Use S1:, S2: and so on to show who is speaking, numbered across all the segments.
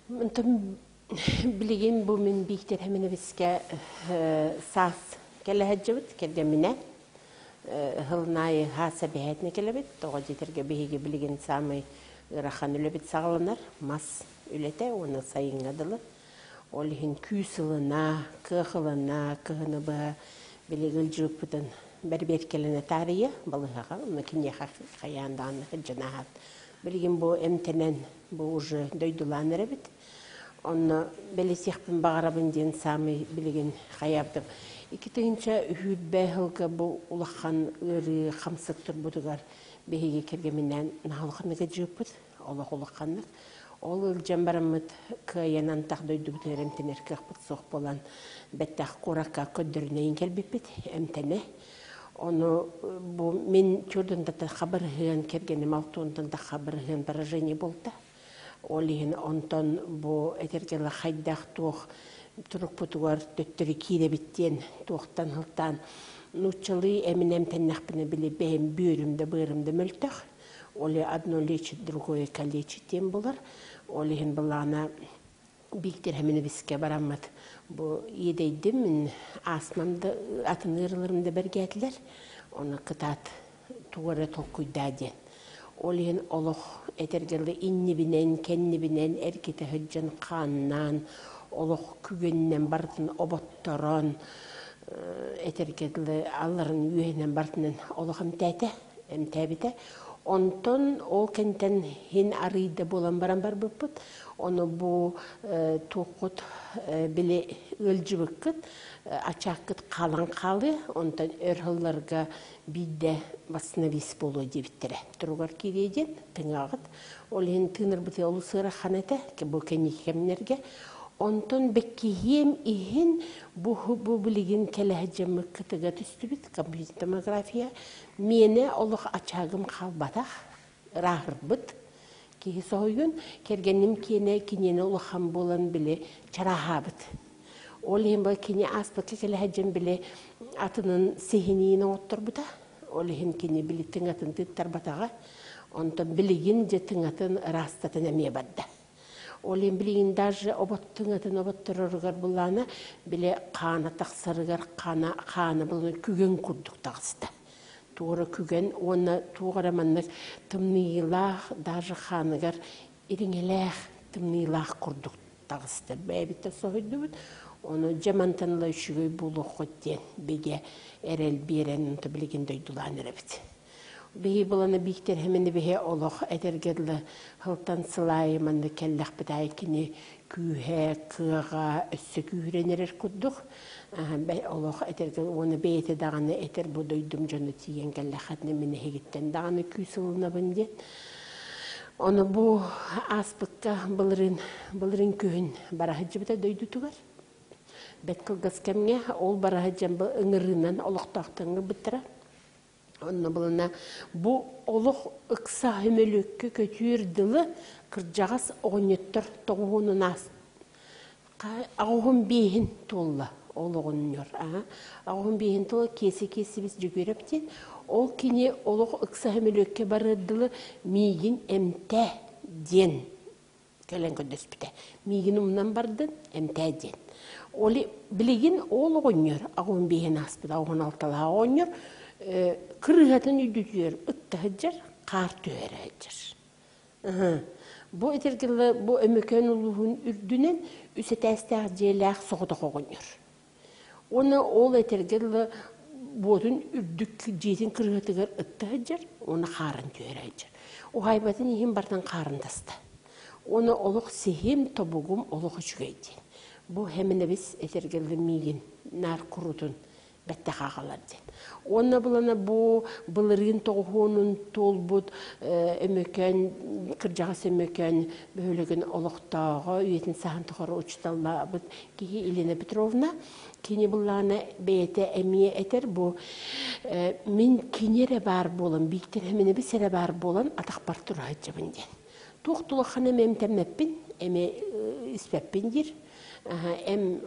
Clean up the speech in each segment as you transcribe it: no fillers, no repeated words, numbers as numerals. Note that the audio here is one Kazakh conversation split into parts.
S1: Мынтан билеген бу мен биктер хемени биске сас келеһеҗбит кергемине хылнай хаса бәһәтне келебит тога җитерге беһиге билеген самый рахан үлебит сагаланар мас үлете оны сайынгадылы ол хин күсылына кыхылына кыһыны ба билегел җуппытын бербер келене тария балыга макине хаяндан җанахат билеген бу эмтенен бу уже дойдуланыр бит. Онна белесехпен багарабын ден самый билеген хаябдым. Икитинче хүббе хылга бу улахан ыры хамсыктыр будугар беге кергеминен налхыныга жыппыт. Аллах улаханны. Ол жамбарамыт каянан тагдойду битерем тенеркепт сох болан беттах курака көддөрнөйн келбиппит эмтене. Onu bu men çördün de haber hıyan kergenim altından da haber hıyan barajeni bolta. Olihin ondan bu etergele haydak tuğ turuk putugar döttürü kire bitten tuğtan hıltan nuçalı eminem tennakbine bile behem bürümde mültah. Oli adno leçi другое калечи тем булар. Olihin bulana biktir hemini biske baramat. Bu yedeydim min asmamda atınırlarımda bergetler. Onu kıtat tuğara tolkuydadyen. Olihin oluq etergeli inni binen, kenni binen, erkete hıccan kannan, oluq kügeninden bartın obottoron, etergeli alların yühenen bartının oluqım tәті, emtәbite. Ondan o kenten hin arıyda bolan baran bıpıt. Onu bu toqut bile ölcübüküt, açakıt kalan kalı. Ondan örhıllarga bide basına vis bolu debittere. Turugar kireyden tыңağıt. Olhen tınır bıtı olu sıra xanete ki bu kenikemlerge. Ondan bekkihim ihin bu bilgin kelehcemi kıtıga tüstübit kompüter tomografiya. Mene oluq açağım qalbataq rahırbıt. Ki soyun kergenim kene kinene uluqam bolan bile çarahabıt. Olhen bu kene aspatı kelehcem bile atının sehinini otturbuta. Olhen kene bile tıngatın tıttarbatağa. Ondan bilgin je tıngatın rastatın emeye badda. Olin bilgin даже obottыңатын obottororgar bulana bile qana taqsargar qana bulun kügen kurduk taqsta. Tuğra kügen ona tuğra mannak tımnıyılaq даже xanagar iringelaq tımnıyılaq kurduk taqsta. Bäbite sohudubut onu jamantanla şügöy buluq qotten bege erel beren bilgin doydulanır bit. Behi bulana bikter hemeni behi oluq etergerli hıltan sılaymandı kellaq bitay kini kühe, kığa, össü kührenerer kudduk. Oluq etergerli onu beyte dağını eter bu doydum jonu tiyen kellaqatını meni hegitten dağını küsülüna bindi. Onu bu aspıkka bılırın kühün barahıcı bita doydu tugar. Betkılgaz kemge ol barahıcı ıngırınan oluq taqtığını bitira. Onun bulana bu oluq ıksa hümelükü kötürdülı kırcağız oğunyettir toğunun az. Ağun behin tolla oluğun yor. Ağun behin tolla kesi biz jügürepten. Ol kine oluq ıksa hümelükü barıdılı migin emte den. Kelen ködöspüte. Migin umdan bardın emte den. Oli biligin oluğun yor. Ağun behin aspıda ağun altalı ağun yor. Kırıhatın üdütüyor, ıttahıcır, qar tüherəcir. Bu etergili bu ömöken uluğun ürdünen üse təstəq jeylaq soğuda qoğunyor. Onu ol etergili bodun ürdük jetin kırıhatıgar ıttahıcır, onu qarın tüherəcir. O haybatın ihim bardan qarındasdı. Onu oluq sehim tobugum oluq üçgeydi. Bu hemine biz etergili migin, nar kurutun. Bette qağalardı. Ona bulana bu bılırın toğunun tolbut ömöken, kırcağız ömöken böylegin oluqtağı, üyetin sahan tuğarı uçtalla kihi İlina Petrovna kini bulana beyete emiye eter bu min kinere bar bolan, biktir hemine bir sere bar bolan ataq bar turağıcı binden. Tuğtulu xanım emtemmeppin, eme ispeppin dir.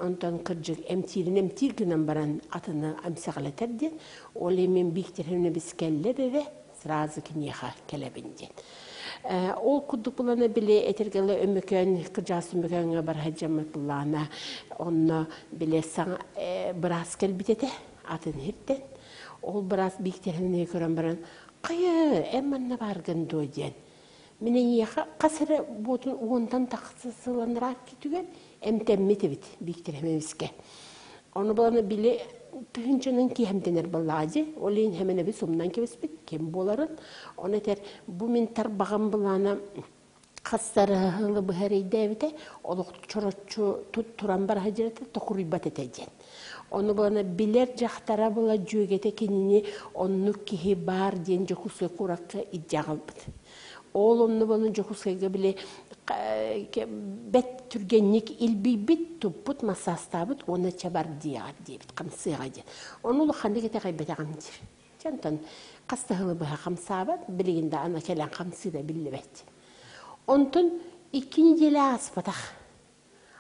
S1: Ondan kırcık emtirginen baran atını amsaqlatardi. Oli men biktir hemine biz kellerere srazı kinyeha kelebinden. Ол куддук булана биле этергеле өмөкөн кыржас өмөкөнгө бар хаджамат булана онно биле саң брас келбитете атын хиттен ол брас биктерне көрөн баран кайы эмманна барган доден менен яха касыры ботун уонтан таксысыланрак китүген эмтемметебит биктеремебиске оны булана биле Тыгынчанын киһэмтенер баллади, олин хэмene би сумнан кебеспит, кем боларын. Оны тер бу мен тарбаган булана кастары хылы быһарыйда бите, олук чорочу туран бар хажырата токурибат этеден. Оны булана билер жактара була жөгете кенини онну кихи бар ден жокусы куракка иджагалбыт. Ол онну булана жокусыга биле бет түргенник илби бит туппут масастабыт оны чабар диар дебит камсыга де. Оны луханды кете кайбета камдир. Жантан кастыгылы быха камсабат билигинде ана келен камсыда биллебет. Онтон икини деле аспатах.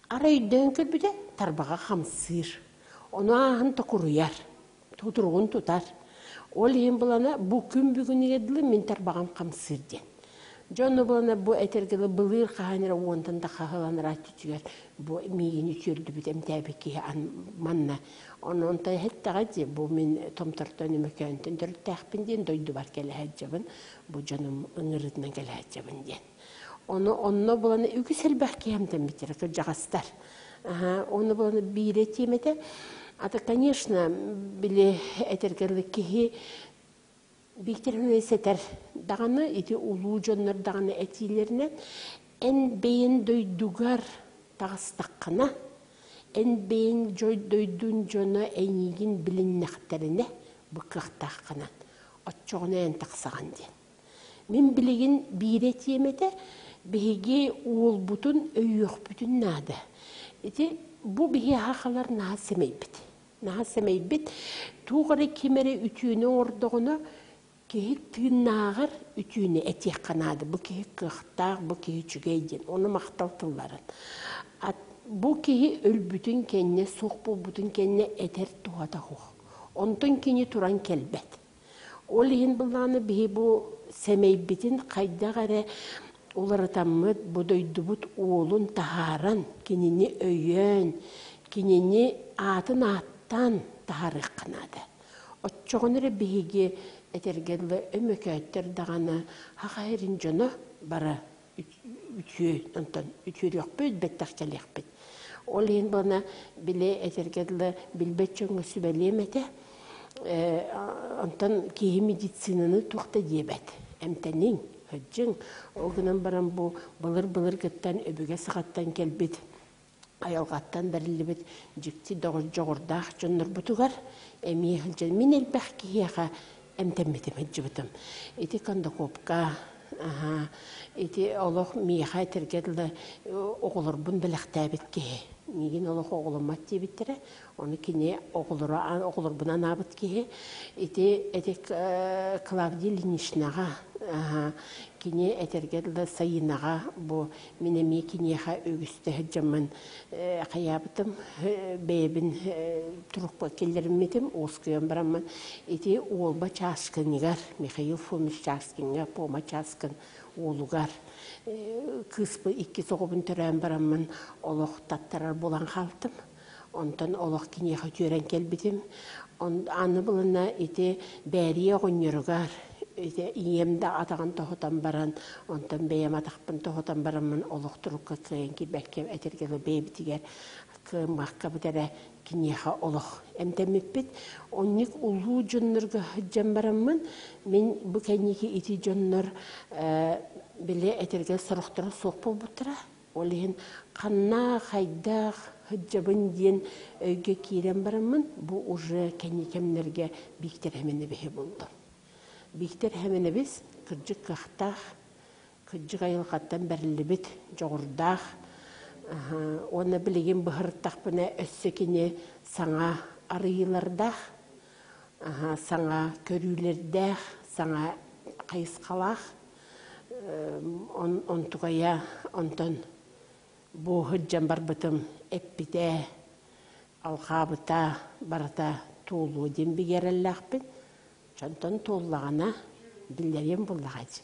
S1: Арай дөнкөр бүде тарбага камсыр. Оны ахын токуруяр. Тутургун тутар. Ол ем булана бу күн бүгүнүгө диле мен тарбагам камсыр ден. Жонны болана бу этергеле былыр каханера уонтан да кахаланара түтүгөр бу мигини чүрдү битем табики манна ононта хеттага же бу мен томтортон эмекентен төртөкпин ден дойду бар келе хаджабын бу жаным ыңырытынан келе хаджабын ден онно болана үгүсел бакемден битер жагастар оны болана бире темете ата конечно биле этергеле кихи Биктеріне сетер дағаны, еті улу жонлар дағаны әтилеріне ән бейін дойдугар тағыстаққына, ән бейін дойдун жоны әнегін біліннәқтеріне бұқықтаққынан, отчоғына ән тақсаған ден. Мен білеген бире теметі бейге уол бұтын өйіқ бүтін нады. Бұ бейге хақалар наға семейбіт. Наға семейбіт, туғыры кемері үтүйіні ордығына Кеһи тыыннаагар үтүүнү этиек канаады. Бу кеһи кыхтаак, бу кеһи чүгейден. Оны макталтылларын. Бу кеһи өлбүтүн кенне, сук болбутун кенне этер туата хух. Онтон кини туран келбет. Ол ен буланы бихи бу семейбитин кайдагары уларатаммыт будойдубут уолун тахаран, кинини өйөн, кинини атын аттан тахарык канаады. Отчоғыныры бихиги этергелі өмөкөттер дағаны хақайрын жоны бара үтүйөр өкпөд беттақ келекпед. Ол ең бана біле этергелі білбет жоңы сүбәлемете онтан кейі медицинаны туқта дебет. Әмтәнің, хөджің, оғынан баран бұл былыр-былыр гыттан өбіге сағаттан келбет. Айалғаттан бәрілібет жүкті жоғырдақ жонлар бұтығар. Әмей хылжан мен әлбәқ кейеға әмтәмметім әджібітім. Эти кандакопка, эти олық мейха этергерлі оғылыр бұн біліқтәбет кеге. Меген олық оғылымат дебеттері, оны кене оғылыр бұна набыт кеге. Эти Клавдия Ильиничнаға, кене этергерлі сайынаға, бұл менеме кенеға өгісті жаман қаябытым, бәйбін тұрықпа келдерімметім, осқыян барамын. Эти олба часкынығар, Михаил Фомич часкынға, пома часкын олуғар. Кыспы 2 соғыбын түрән барамын, олық таттарар болан қалтым. Онтан олық кенеға түрән келбетім. Аны бұлына эти бәрия ғынырығар. Иемді атаған тоғытан баран, онтан бәйем атақпын тоғытан барамын, олық тұрыққа күйен ки бәккем әтергелі бәйбітігер күймаққа бұдары кенеға олық. Әмтәміппет, онник ұлу жонларға жан барамын, мен бұл кәнеге ити жонлар біле әтергел сұрықтыра соқ бол бұттыра. Олығын қанна қайдақ жабын ден өйге кейрен барамын, бұл ұжы кәнекемлерге бейктер әмені бейі болды. Бейктер әмені біз күржік қақтақ, күржік айылғаттан бәрілібет жоғырдақ, оны білеген бұғырттақ бұна өссекіне саңа арыйлардақ, саңа көрілердақ, саңа қайысқалақ, онтуғая, онтон бұғы жан бар бұтым әппіде, алғабыта, барата туылу ден бігерелләқпін. Чонтон толлағана білдерен боллағады.